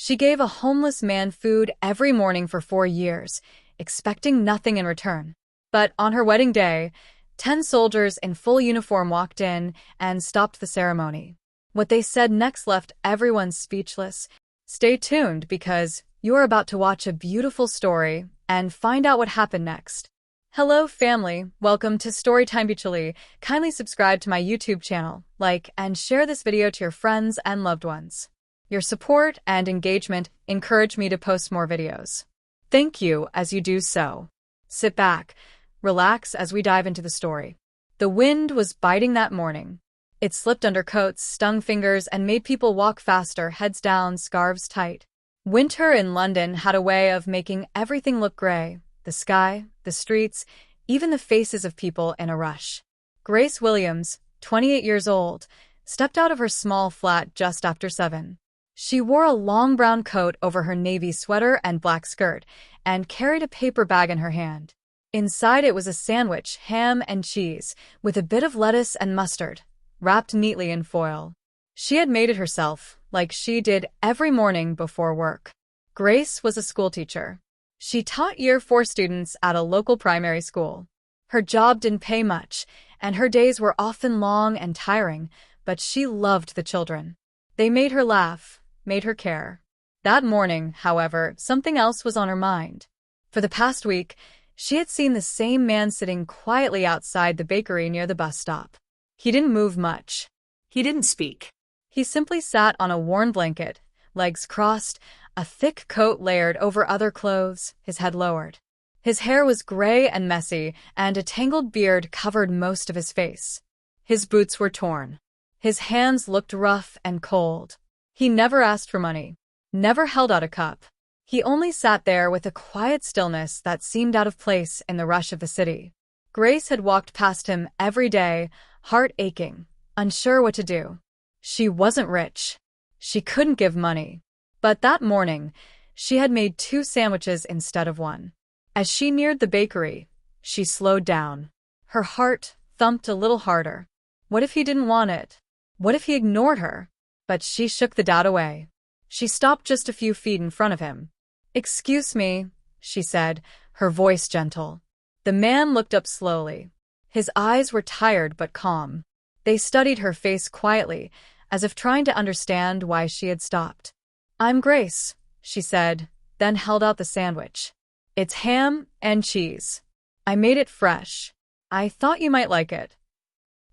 She gave a homeless man food every morning for 4 years, expecting nothing in return. But on her wedding day, 10 soldiers in full uniform walked in and stopped the ceremony. What they said next left everyone speechless. Stay tuned because you're about to watch a beautiful story and find out what happened next. Hello family, welcome to Storytime Beachly. Kindly subscribe to my YouTube channel, like and share this video to your friends and loved ones. Your support and engagement encourage me to post more videos. Thank you as you do so. Sit back, relax as we dive into the story. The wind was biting that morning. It slipped under coats, stung fingers, and made people walk faster, heads down, scarves tight. Winter in London had a way of making everything look gray. The sky, the streets, even the faces of people in a rush. Grace Williams, 28 years old, stepped out of her small flat just after 7. She wore a long brown coat over her navy sweater and black skirt, and carried a paper bag in her hand. Inside it was a sandwich, ham and cheese, with a bit of lettuce and mustard, wrapped neatly in foil. She had made it herself, like she did every morning before work. Grace was a schoolteacher. She taught Year 4 students at a local primary school. Her job didn't pay much, and her days were often long and tiring, but she loved the children. They made her laugh, made her care. That morning, however, something else was on her mind. For the past week, she had seen the same man sitting quietly outside the bakery near the bus stop. He didn't move much. He didn't speak. He simply sat on a worn blanket, legs crossed, a thick coat layered over other clothes, his head lowered. His hair was gray and messy, and a tangled beard covered most of his face. His boots were torn. His hands looked rough and cold. He never asked for money, never held out a cup. He only sat there with a quiet stillness that seemed out of place in the rush of the city. Grace had walked past him every day, heart aching, unsure what to do. She wasn't rich. She couldn't give money. But that morning, she had made 2 sandwiches instead of 1. As she neared the bakery, she slowed down. Her heart thumped a little harder. What if he didn't want it? What if he ignored her? But she shook the doubt away. She stopped just a few feet in front of him. "Excuse me," she said, her voice gentle. The man looked up slowly. His eyes were tired but calm. They studied her face quietly, as if trying to understand why she had stopped. "I'm Grace," she said, then held out the sandwich. "It's ham and cheese. I made it fresh. I thought you might like it."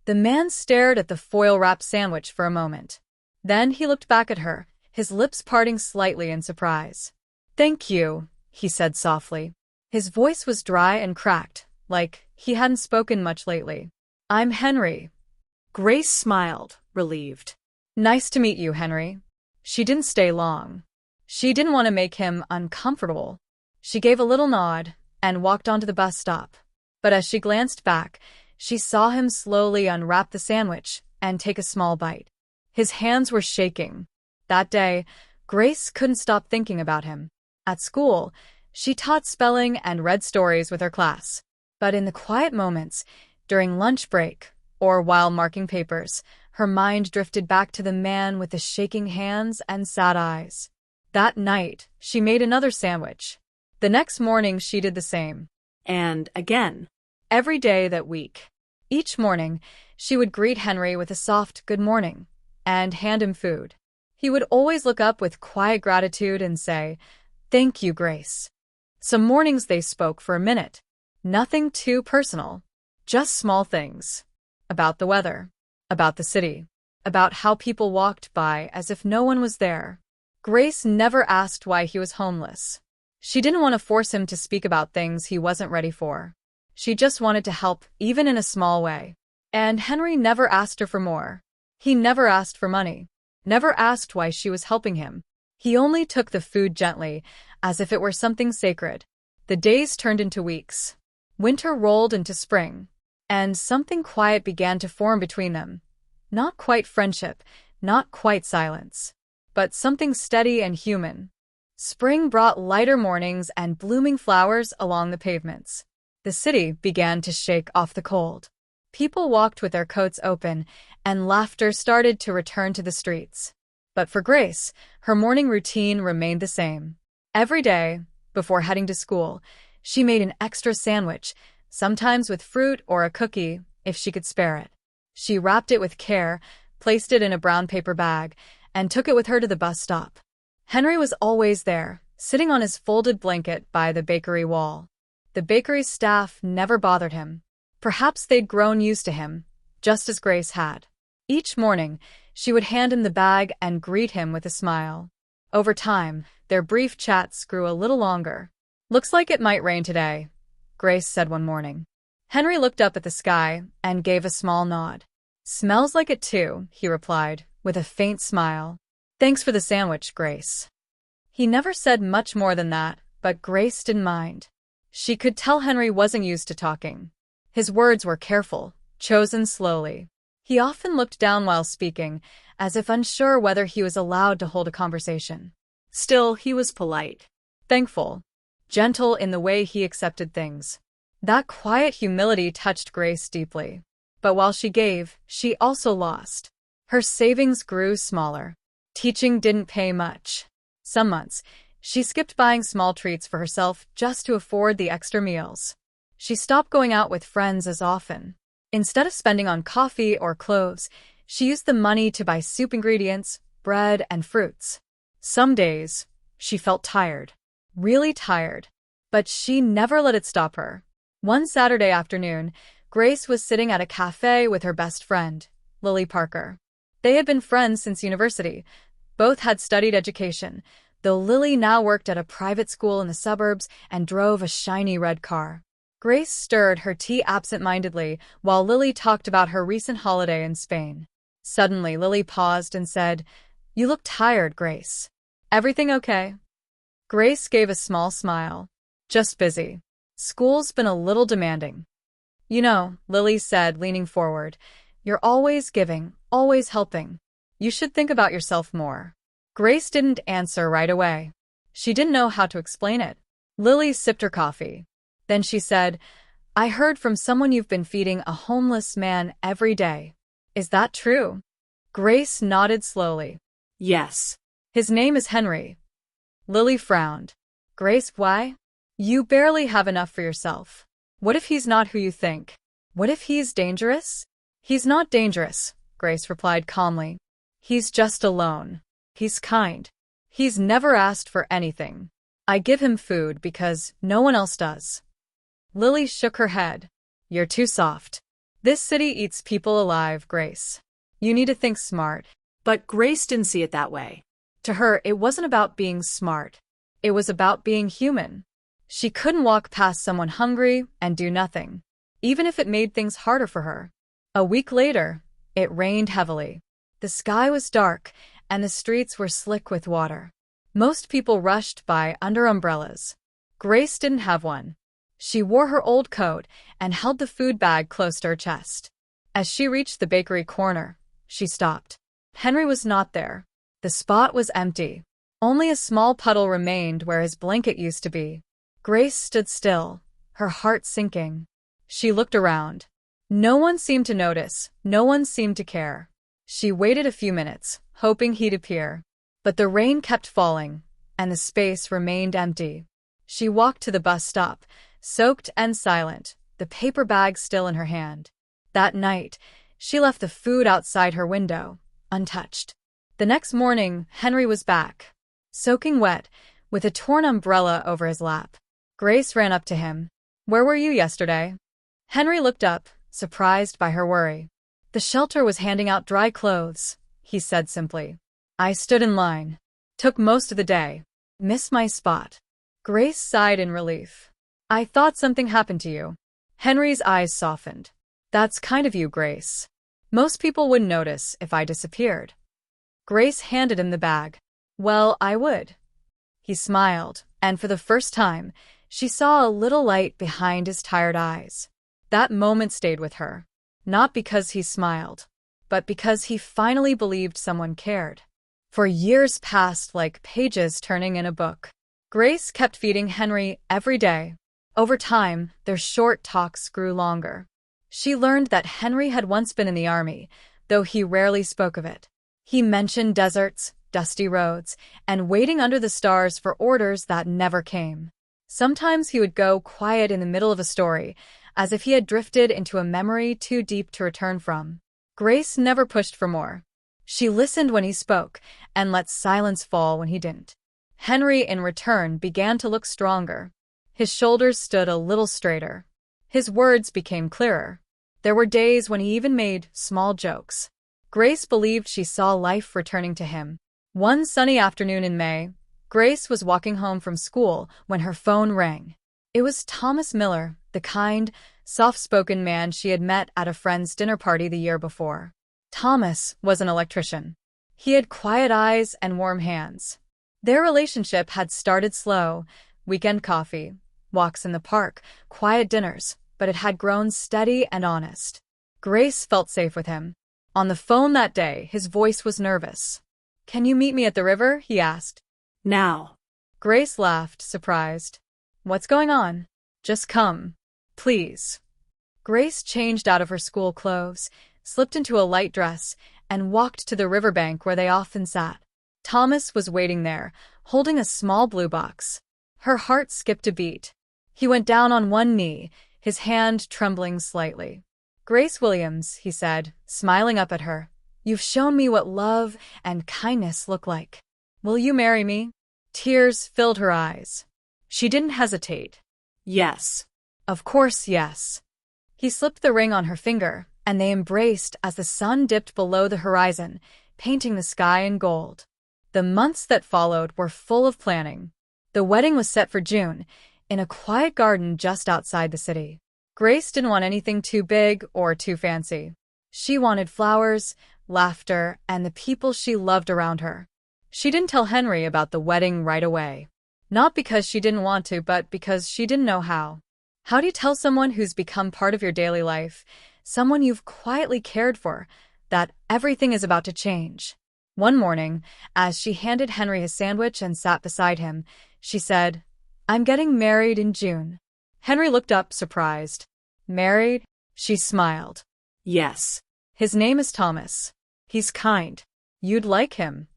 The man stared at the foil-wrapped sandwich for a moment. Then he looked back at her, his lips parting slightly in surprise. "Thank you," he said softly. His voice was dry and cracked, like he hadn't spoken much lately. "I'm Henry." Grace smiled, relieved. "Nice to meet you, Henry." She didn't stay long. She didn't want to make him uncomfortable. She gave a little nod and walked onto the bus stop. But as she glanced back, she saw him slowly unwrap the sandwich and take a small bite. His hands were shaking. That day, Grace couldn't stop thinking about him. At school, she taught spelling and read stories with her class. But in the quiet moments, during lunch break, or while marking papers, her mind drifted back to the man with the shaking hands and sad eyes. That night, she made another sandwich. The next morning, she did the same. And again. Every day that week. Each morning, she would greet Henry with a soft "good morning" and hand him food. He would always look up with quiet gratitude and say, "Thank you, Grace." Some mornings they spoke for a minute. Nothing too personal. Just small things. About the weather. About the city. About how people walked by as if no one was there. Grace never asked why he was homeless. She didn't want to force him to speak about things he wasn't ready for. She just wanted to help, even in a small way. And Henry never asked her for more. He never asked for money. Never asked why she was helping him. He only took the food gently, as if it were something sacred. The days turned into weeks. Winter rolled into spring. And something quiet began to form between them. Not quite friendship, not quite silence. But something steady and human. Spring brought lighter mornings and blooming flowers along the pavements. The city began to shake off the cold. People walked with their coats open, and laughter started to return to the streets. But for Grace, her morning routine remained the same. Every day, before heading to school, she made an extra sandwich, sometimes with fruit or a cookie, if she could spare it. She wrapped it with care, placed it in a brown paper bag, and took it with her to the bus stop. Henry was always there, sitting on his folded blanket by the bakery wall. The bakery staff never bothered him. Perhaps they'd grown used to him, just as Grace had. Each morning, she would hand him the bag and greet him with a smile. Over time, their brief chats grew a little longer. "Looks like it might rain today," Grace said one morning. Henry looked up at the sky and gave a small nod. "Smells like it too," he replied, with a faint smile. "Thanks for the sandwich, Grace." He never said much more than that, but Grace didn't mind. She could tell Henry wasn't used to talking. His words were careful, chosen slowly. He often looked down while speaking, as if unsure whether he was allowed to hold a conversation. Still, he was polite. Thankful, gentle in the way he accepted things. That quiet humility touched Grace deeply. But while she gave, she also lost. Her savings grew smaller. Teaching didn't pay much. Some months, she skipped buying small treats for herself just to afford the extra meals. She stopped going out with friends as often. Instead of spending on coffee or clothes, she used the money to buy soup ingredients, bread, and fruits. Some days, she felt tired. Really tired. But she never let it stop her. One Saturday afternoon, Grace was sitting at a cafe with her best friend, Lily Parker. They had been friends since university. Both had studied education, though Lily now worked at a private school in the suburbs and drove a shiny red car. Grace stirred her tea absent-mindedly while Lily talked about her recent holiday in Spain. Suddenly, Lily paused and said, "You look tired, Grace. Everything okay?" Grace gave a small smile. "Just busy. School's been a little demanding." "You know," Lily said, leaning forward, "you're always giving, always helping. You should think about yourself more." Grace didn't answer right away. She didn't know how to explain it. Lily sipped her coffee. Then she said, "I heard from someone you've been feeding a homeless man every day. Is that true?" Grace nodded slowly. Yes. "His name is Henry." Lily frowned. "Grace, why? You barely have enough for yourself. What if he's not who you think? What if he's dangerous?" "He's not dangerous," Grace replied calmly. "He's just alone. He's kind. He's never asked for anything. I give him food because no one else does." Lily shook her head. "You're too soft. This city eats people alive, Grace. You need to think smart." But Grace didn't see it that way. To her, it wasn't about being smart. It was about being human. She couldn't walk past someone hungry and do nothing, even if it made things harder for her. A week later, it rained heavily. The sky was dark, and the streets were slick with water. Most people rushed by under umbrellas. Grace didn't have one. She wore her old coat and held the food bag close to her chest. As she reached the bakery corner, she stopped. Henry was not there. The spot was empty. Only a small puddle remained where his blanket used to be. Grace stood still, her heart sinking. She looked around. No one seemed to notice, no one seemed to care. She waited a few minutes, hoping he'd appear. But the rain kept falling, and the space remained empty. She walked to the bus stop, soaked and silent, the paper bag still in her hand. That night, she left the food outside her window, untouched. The next morning, Henry was back, soaking wet, with a torn umbrella over his lap. Grace ran up to him. "Where were you yesterday?" Henry looked up, surprised by her worry. "The shelter was handing out dry clothes," he said simply. "I stood in line. Took most of the day. Missed my spot." Grace sighed in relief. "I thought something happened to you." Henry's eyes softened. "That's kind of you, Grace. Most people wouldn't notice if I disappeared." Grace handed him the bag. "Well, I would." He smiled, and for the first time, she saw a little light behind his tired eyes. That moment stayed with her. Not because he smiled, but because he finally believed someone cared. For years passed like pages turning in a book. Grace kept feeding Henry every day. Over time, their short talks grew longer. She learned that Henry had once been in the army, though he rarely spoke of it. He mentioned deserts, dusty roads, and waiting under the stars for orders that never came. Sometimes he would go quiet in the middle of a story, as if he had drifted into a memory too deep to return from. Grace never pushed for more. She listened when he spoke, and let silence fall when he didn't. Henry, in return, began to look stronger. His shoulders stood a little straighter. His words became clearer. There were days when he even made small jokes. Grace believed she saw life returning to him. One sunny afternoon in May, Grace was walking home from school when her phone rang. It was Thomas Miller, the kind, soft-spoken man she had met at a friend's dinner party the year before. Thomas was an electrician. He had quiet eyes and warm hands. Their relationship had started slow, weekend coffee, walks in the park, quiet dinners, but it had grown steady and honest. Grace felt safe with him. On the phone that day, his voice was nervous. "Can you meet me at the river?" he asked. Now. Grace laughed, surprised. "What's going on?" "Just come. Please." Grace changed out of her school clothes, slipped into a light dress, and walked to the riverbank where they often sat. Thomas was waiting there, holding a small blue box. Her heart skipped a beat. He went down on one knee, his hand trembling slightly. "Grace Williams," he said, smiling up at her, "you've shown me what love and kindness look like. Will you marry me?" Tears filled her eyes. She didn't hesitate. Yes. Of course, yes. He slipped the ring on her finger, and they embraced as the sun dipped below the horizon, painting the sky in gold. The months that followed were full of planning. The wedding was set for June, in a quiet garden just outside the city. Grace didn't want anything too big or too fancy. She wanted flowers, laughter, and the people she loved around her. She didn't tell Henry about the wedding right away. Not because she didn't want to, but because she didn't know how. How do you tell someone who's become part of your daily life, someone you've quietly cared for, that everything is about to change? One morning, as she handed Henry his sandwich and sat beside him, she said, "I'm getting married in June." Henry looked up, surprised. "Married?" She smiled. Yes. "His name is Thomas. He's kind. You'd like him."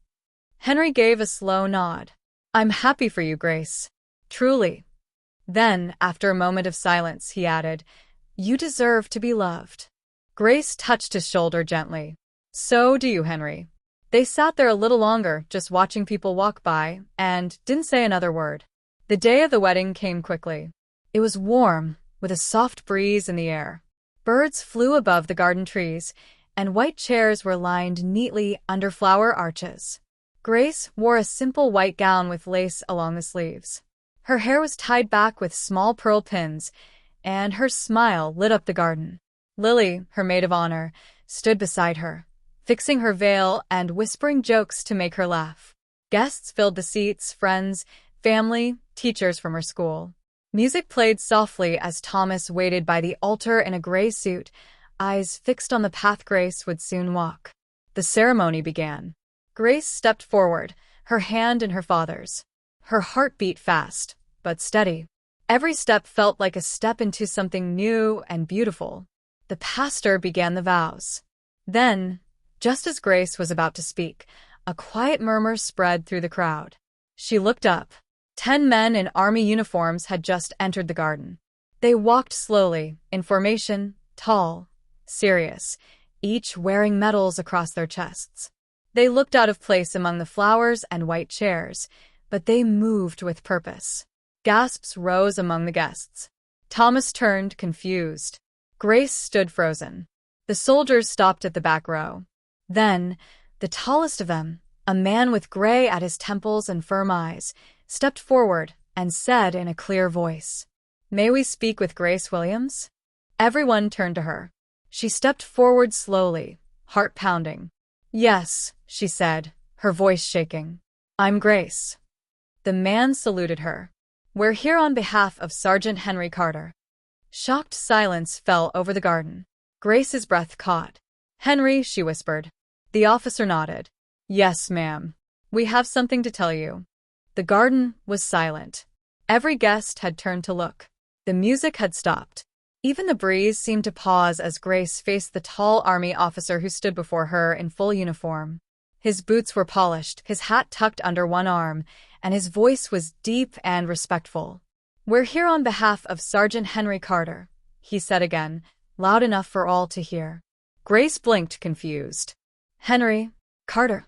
Henry gave a slow nod. "I'm happy for you, Grace. Truly." Then, after a moment of silence, he added, "You deserve to be loved." Grace touched his shoulder gently. "So do you, Henry." They sat there a little longer, just watching people walk by, and didn't say another word. The day of the wedding came quickly. It was warm, with a soft breeze in the air. Birds flew above the garden trees, and white chairs were lined neatly under flower arches. Grace wore a simple white gown with lace along the sleeves. Her hair was tied back with small pearl pins, and her smile lit up the garden. Lily, her maid of honor, stood beside her, fixing her veil and whispering jokes to make her laugh. Guests filled the seats, friends, family, teachers from her school. Music played softly as Thomas waited by the altar in a gray suit, eyes fixed on the path Grace would soon walk. The ceremony began. Grace stepped forward, her hand in her father's. Her heart beat fast, but steady. Every step felt like a step into something new and beautiful. The pastor began the vows. Then, just as Grace was about to speak, a quiet murmur spread through the crowd. She looked up. 10 men in army uniforms had just entered the garden. They walked slowly, in formation, tall, serious, each wearing medals across their chests. They looked out of place among the flowers and white chairs, but they moved with purpose. Gasps rose among the guests. Thomas turned, confused. Grace stood frozen. The soldiers stopped at the back row. Then, the tallest of them, a man with gray at his temples and firm eyes, stepped forward and said in a clear voice, "May we speak with Grace Williams?" Everyone turned to her. She stepped forward slowly, heart pounding. "Yes," she said, her voice shaking. "I'm Grace." The man saluted her. "We're here on behalf of Sergeant Henry Carter." Shocked silence fell over the garden. Grace's breath caught. "Henry," she whispered. The officer nodded. "Yes, ma'am. We have something to tell you." The garden was silent. Every guest had turned to look. The music had stopped. Even the breeze seemed to pause as Grace faced the tall army officer who stood before her in full uniform. His boots were polished, his hat tucked under one arm, and his voice was deep and respectful. "We're here on behalf of Sergeant Henry Carter," he said again, loud enough for all to hear. Grace blinked, confused. Henry Carter.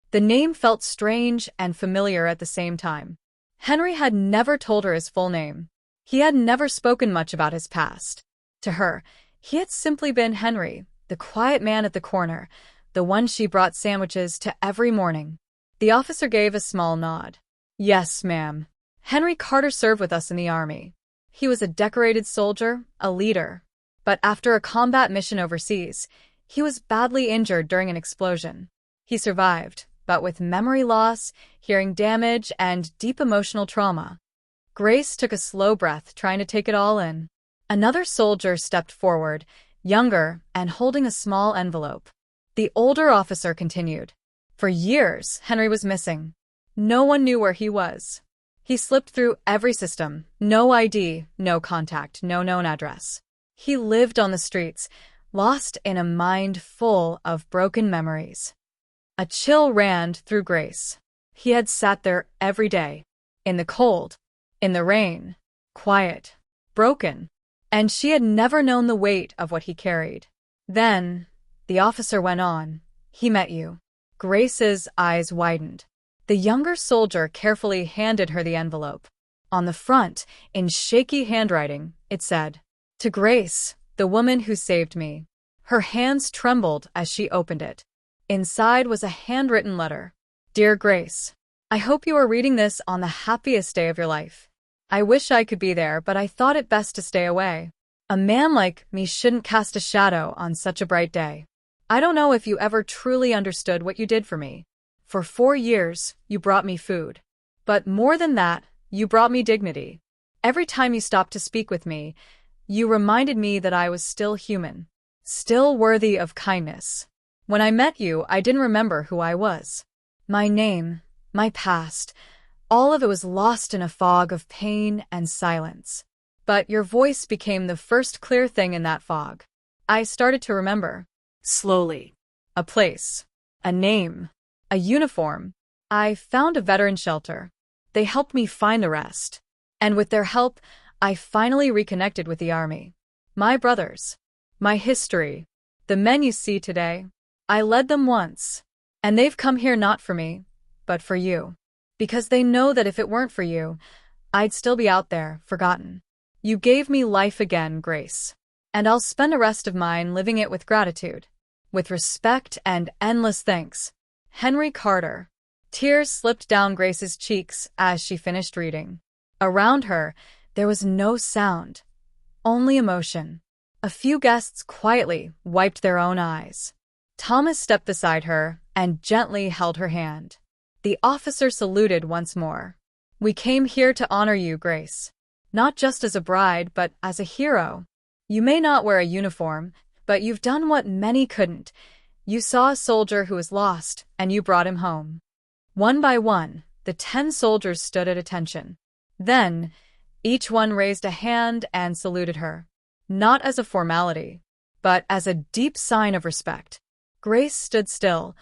The name felt strange and familiar at the same time. Henry had never told her his full name. He had never spoken much about his past. To her, he had simply been Henry, the quiet man at the corner, the one she brought sandwiches to every morning. The officer gave a small nod. "Yes, ma'am. Henry Carter served with us in the Army. He was a decorated soldier, a leader. But after a combat mission overseas, he was badly injured during an explosion. He survived, but with memory loss, hearing damage, and deep emotional trauma." Grace took a slow breath, trying to take it all in. Another soldier stepped forward, younger and holding a small envelope. The older officer continued. "For years, Henry was missing. No one knew where he was. He slipped through every system. No ID, no contact, no known address. He lived on the streets, lost in a mind full of broken memories." A chill ran through Grace. He had sat there every day, in the cold, in the rain, quiet, broken, and she had never known the weight of what he carried. "Then," the officer went on, "he met you." Grace's eyes widened. The younger soldier carefully handed her the envelope. On the front, in shaky handwriting, it said, "To Grace, the woman who saved me." Her hands trembled as she opened it. Inside was a handwritten letter. "Dear Grace, I hope you are reading this on the happiest day of your life. I wish I could be there, but I thought it best to stay away. A man like me shouldn't cast a shadow on such a bright day. I don't know if you ever truly understood what you did for me. For 4 years, you brought me food. But more than that, you brought me dignity. Every time you stopped to speak with me, you reminded me that I was still human, still worthy of kindness. When I met you, I didn't remember who I was. My name, my past, all of it was lost in a fog of pain and silence. But your voice became the first clear thing in that fog. I started to remember." Slowly. "A place, a name, a uniform. I found a veteran shelter. They helped me find the rest. And with their help, I finally reconnected with the Army. My brothers, my history, the men you see today, I led them once. And they've come here not for me, but for you. Because they know that if it weren't for you, I'd still be out there, forgotten. You gave me life again, Grace. And I'll spend the rest of mine living it with gratitude, with respect and endless thanks. Henry Carter." Tears slipped down Grace's cheeks as she finished reading. Around her, there was no sound, only emotion. A few guests quietly wiped their own eyes. Thomas stepped beside her and gently held her hand. The officer saluted once more. "We came here to honor you, Grace. Not just as a bride, but as a hero. You may not wear a uniform, but you've done what many couldn't. You saw a soldier who was lost, and you brought him home." One by one, the 10 soldiers stood at attention. Then, each one raised a hand and saluted her. Not as a formality, but as a deep sign of respect. Grace stood still,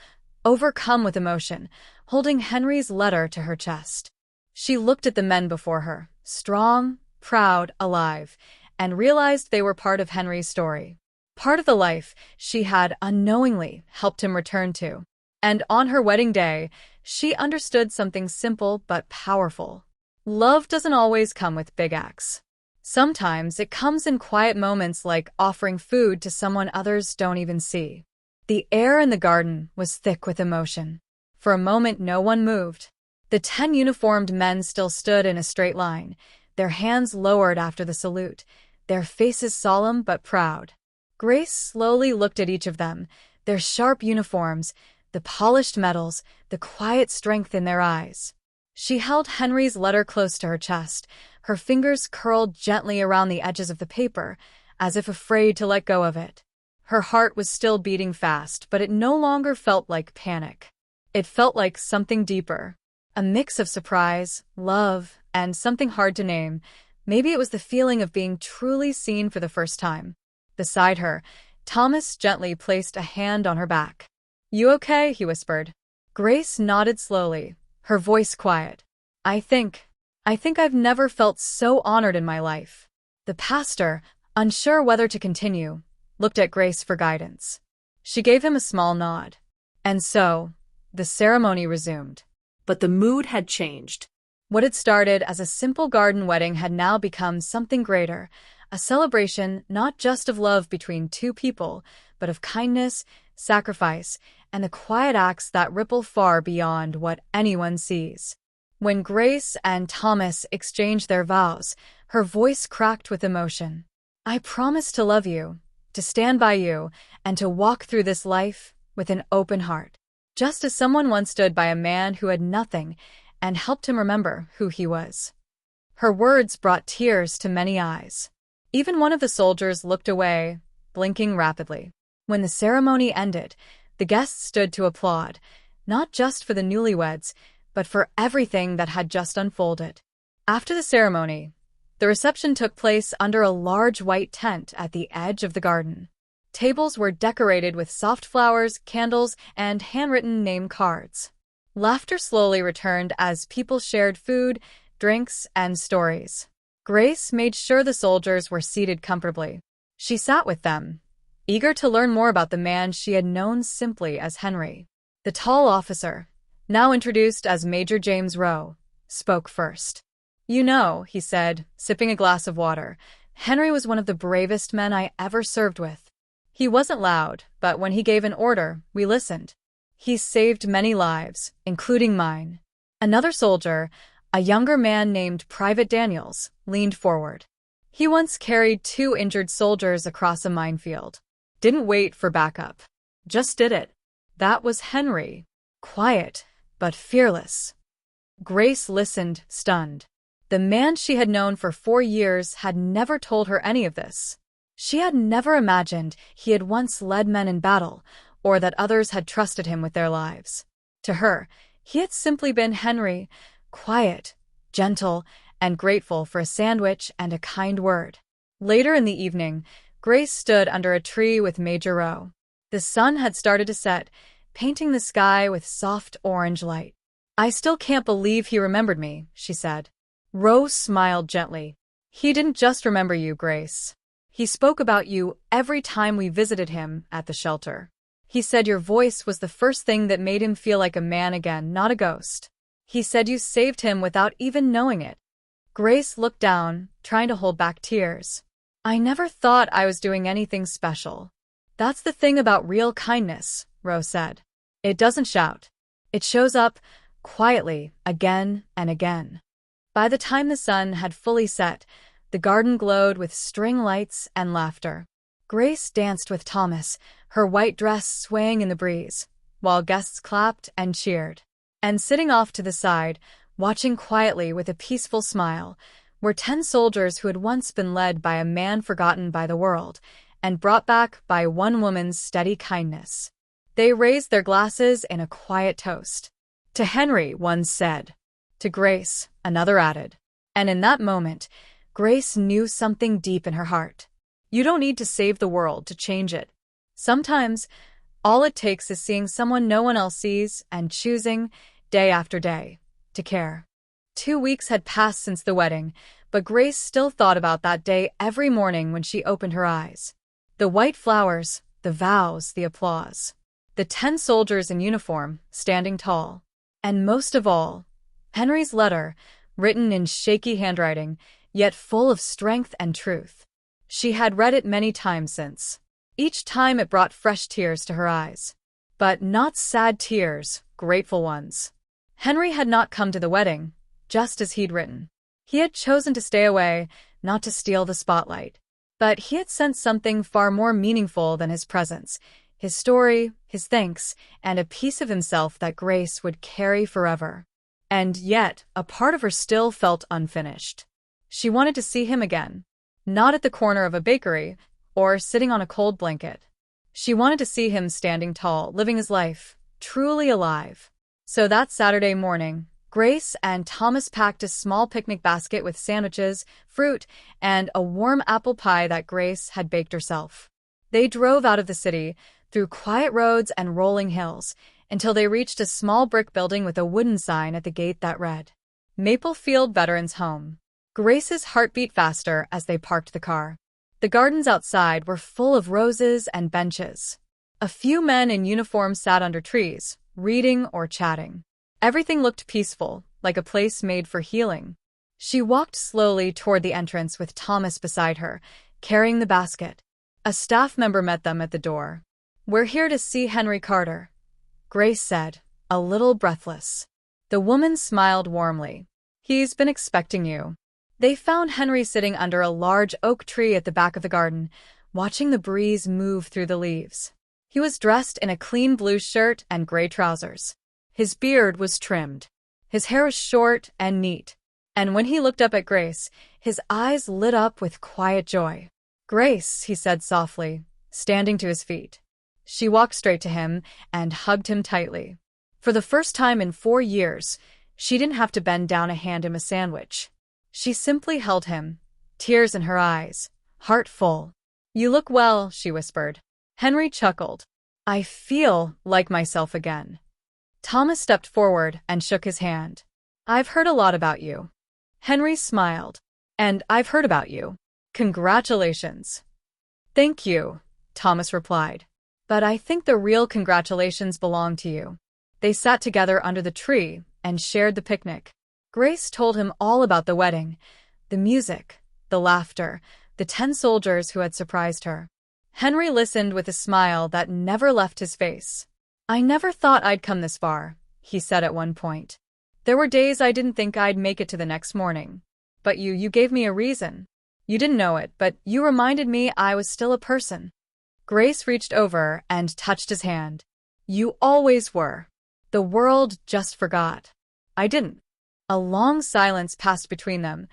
overcome with emotion, holding Henry's letter to her chest. She looked at the men before her, strong, proud, alive, and realized they were part of Henry's story. Part of the life she had unknowingly helped him return to. And on her wedding day, she understood something simple but powerful. Love doesn't always come with big acts. Sometimes it comes in quiet moments like offering food to someone others don't even see. The air in the garden was thick with emotion. For a moment, no one moved. The 10 uniformed men still stood in a straight line, their hands lowered after the salute, their faces solemn but proud. Grace slowly looked at each of them, their sharp uniforms, the polished metals, the quiet strength in their eyes. She held Henry's letter close to her chest, her fingers curled gently around the edges of the paper, as if afraid to let go of it. Her heart was still beating fast, but it no longer felt like panic. It felt like something deeper, a mix of surprise, love, and something hard to name. Maybe it was the feeling of being truly seen for the first time. Beside her, Thomas gently placed a hand on her back. "You okay?" he whispered. Grace nodded slowly, her voice quiet. I think I've never felt so honored in my life. The pastor, unsure whether to continue, looked at Grace for guidance. She gave him a small nod. And so, the ceremony resumed. But the mood had changed. What had started as a simple garden wedding had now become something greater, a celebration not just of love between two people, but of kindness, sacrifice, and the quiet acts that ripple far beyond what anyone sees. When Grace and Thomas exchanged their vows, her voice cracked with emotion. I promise to love you, to stand by you, and to walk through this life with an open heart. Just as someone once stood by a man who had nothing and helped him remember who he was. Her words brought tears to many eyes. Even one of the soldiers looked away, blinking rapidly. When the ceremony ended, the guests stood to applaud, not just for the newlyweds, but for everything that had just unfolded. After the ceremony, the reception took place under a large white tent at the edge of the garden. Tables were decorated with soft flowers, candles, and handwritten name cards. Laughter slowly returned as people shared food, drinks, and stories. Grace made sure the soldiers were seated comfortably. She sat with them, eager to learn more about the man she had known simply as Henry. The tall officer, now introduced as Major James Rowe, spoke first. You know, he said, sipping a glass of water, Henry was one of the bravest men I ever served with. He wasn't loud, but when he gave an order, we listened. He saved many lives, including mine. Another soldier, a younger man named Private Daniels, leaned forward. He once carried 2 injured soldiers across a minefield. Didn't wait for backup. Just did it. That was Henry. Quiet, but fearless. Grace listened, stunned. The man she had known for 4 years had never told her any of this. She had never imagined he had once led men in battle, or that others had trusted him with their lives. To her, he had simply been Henry, quiet, gentle, and grateful for a sandwich and a kind word. Later in the evening, Grace stood under a tree with Major Rowe. The sun had started to set, painting the sky with soft orange light. I still can't believe he remembered me, she said. Rowe smiled gently. He didn't just remember you, Grace. He spoke about you every time we visited him at the shelter. He said your voice was the first thing that made him feel like a man again, not a ghost. He said you saved him without even knowing it. Grace looked down, trying to hold back tears. I never thought I was doing anything special. That's the thing about real kindness, Rowe said. It doesn't shout. It shows up, quietly, again and again. By the time the sun had fully set, the garden glowed with string lights and laughter. Grace danced with Thomas, her white dress swaying in the breeze, while guests clapped and cheered. And sitting off to the side, watching quietly with a peaceful smile, were 10 soldiers who had once been led by a man forgotten by the world, and brought back by one woman's steady kindness. They raised their glasses in a quiet toast. To Henry, one said. To Grace, another added. And in that moment, Grace knew something deep in her heart. You don't need to save the world to change it. Sometimes, all it takes is seeing someone no one else sees and choosing, day after day, to care. 2 weeks had passed since the wedding, but Grace still thought about that day every morning when she opened her eyes. The white flowers, the vows, the applause. The 10 soldiers in uniform, standing tall. And most of all, Henry's letter, written in shaky handwriting, yet full of strength and truth. She had read it many times since. Each time it brought fresh tears to her eyes. But not sad tears, grateful ones. Henry had not come to the wedding, just as he'd written. He had chosen to stay away, not to steal the spotlight. But he had sensed something far more meaningful than his presence, his story, his thanks, and a piece of himself that Grace would carry forever. And yet, a part of her still felt unfinished. She wanted to see him again. Not at the corner of a bakery, or sitting on a cold blanket. She wanted to see him standing tall, living his life, truly alive. So that Saturday morning, Grace and Thomas packed a small picnic basket with sandwiches, fruit, and a warm apple pie that Grace had baked herself. They drove out of the city, through quiet roads and rolling hills, until they reached a small brick building with a wooden sign at the gate that read, Maplefield Veterans Home. Grace's heart beat faster as they parked the car. The gardens outside were full of roses and benches. A few men in uniform sat under trees, reading or chatting. Everything looked peaceful, like a place made for healing. She walked slowly toward the entrance with Thomas beside her, carrying the basket. A staff member met them at the door. "We're here to see Henry Carter," Grace said, a little breathless. The woman smiled warmly. "He's been expecting you." They found Henry sitting under a large oak tree at the back of the garden, watching the breeze move through the leaves. He was dressed in a clean blue shirt and gray trousers. His beard was trimmed. His hair was short and neat. And when he looked up at Grace, his eyes lit up with quiet joy. "Grace," he said softly, standing to his feet. She walked straight to him and hugged him tightly. For the first time in 4 years, she didn't have to bend down to hand him a sandwich. She simply held him, tears in her eyes, heart full. "You look well," she whispered. Henry chuckled. "I feel like myself again." Thomas stepped forward and shook his hand. "I've heard a lot about you." Henry smiled. "And I've heard about you. Congratulations." "Thank you," Thomas replied. "But I think the real congratulations belong to you." They sat together under the tree and shared the picnic. Grace told him all about the wedding, the music, the laughter, the 10 soldiers who had surprised her. Henry listened with a smile that never left his face. "I never thought I'd come this far," he said at one point. "There were days I didn't think I'd make it to the next morning. But you gave me a reason. You didn't know it, but you reminded me I was still a person." Grace reached over and touched his hand. "You always were. The world just forgot. I didn't." A long silence passed between them,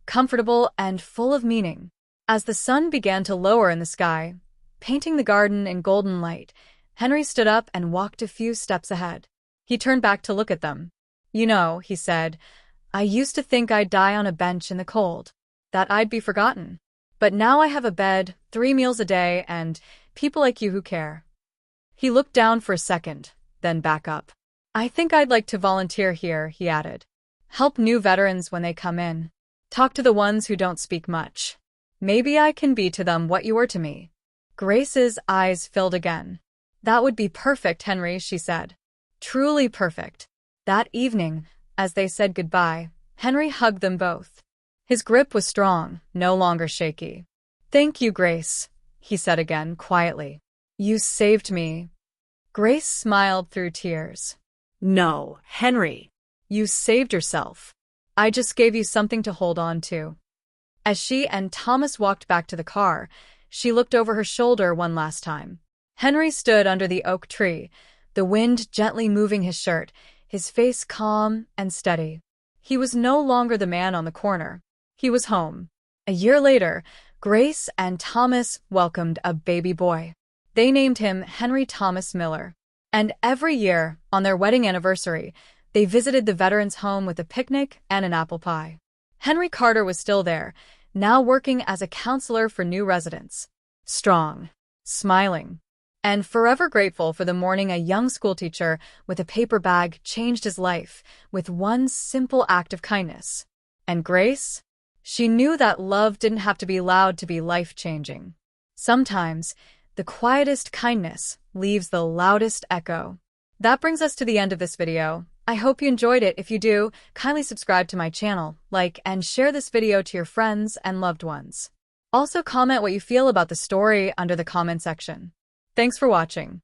comfortable and full of meaning. As the sun began to lower in the sky, painting the garden in golden light, Henry stood up and walked a few steps ahead. He turned back to look at them. "You know," he said, "I used to think I'd die on a bench in the cold, that I'd be forgotten. But now I have a bed, 3 meals a day, and people like you who care." He looked down for a second, then back up. "I think I'd like to volunteer here," he added. "Help new veterans when they come in. Talk to the ones who don't speak much. Maybe I can be to them what you were to me." Grace's eyes filled again. "That would be perfect, Henry," she said. "Truly perfect." That evening, as they said goodbye, Henry hugged them both. His grip was strong, no longer shaky. "Thank you, Grace," he said again, quietly. "You saved me." Grace smiled through tears. "No, Henry." "You saved yourself. I just gave you something to hold on to." As she and Thomas walked back to the car, she looked over her shoulder one last time. Henry stood under the oak tree, the wind gently moving his shirt, his face calm and steady. He was no longer the man on the corner. He was home. A year later, Grace and Thomas welcomed a baby boy. They named him Henry Thomas Miller. And every year, on their wedding anniversary, they visited the veterans' home with a picnic and an apple pie. Henry Carter was still there, now working as a counselor for new residents. Strong, smiling, and forever grateful for the morning a young schoolteacher with a paper bag changed his life with one simple act of kindness. And Grace? She knew that love didn't have to be loud to be life-changing. Sometimes, the quietest kindness leaves the loudest echo. That brings us to the end of this video. I hope you enjoyed it. If you do, kindly subscribe to my channel, like, and share this video to your friends and loved ones. Also comment what you feel about the story under the comment section. Thanks for watching.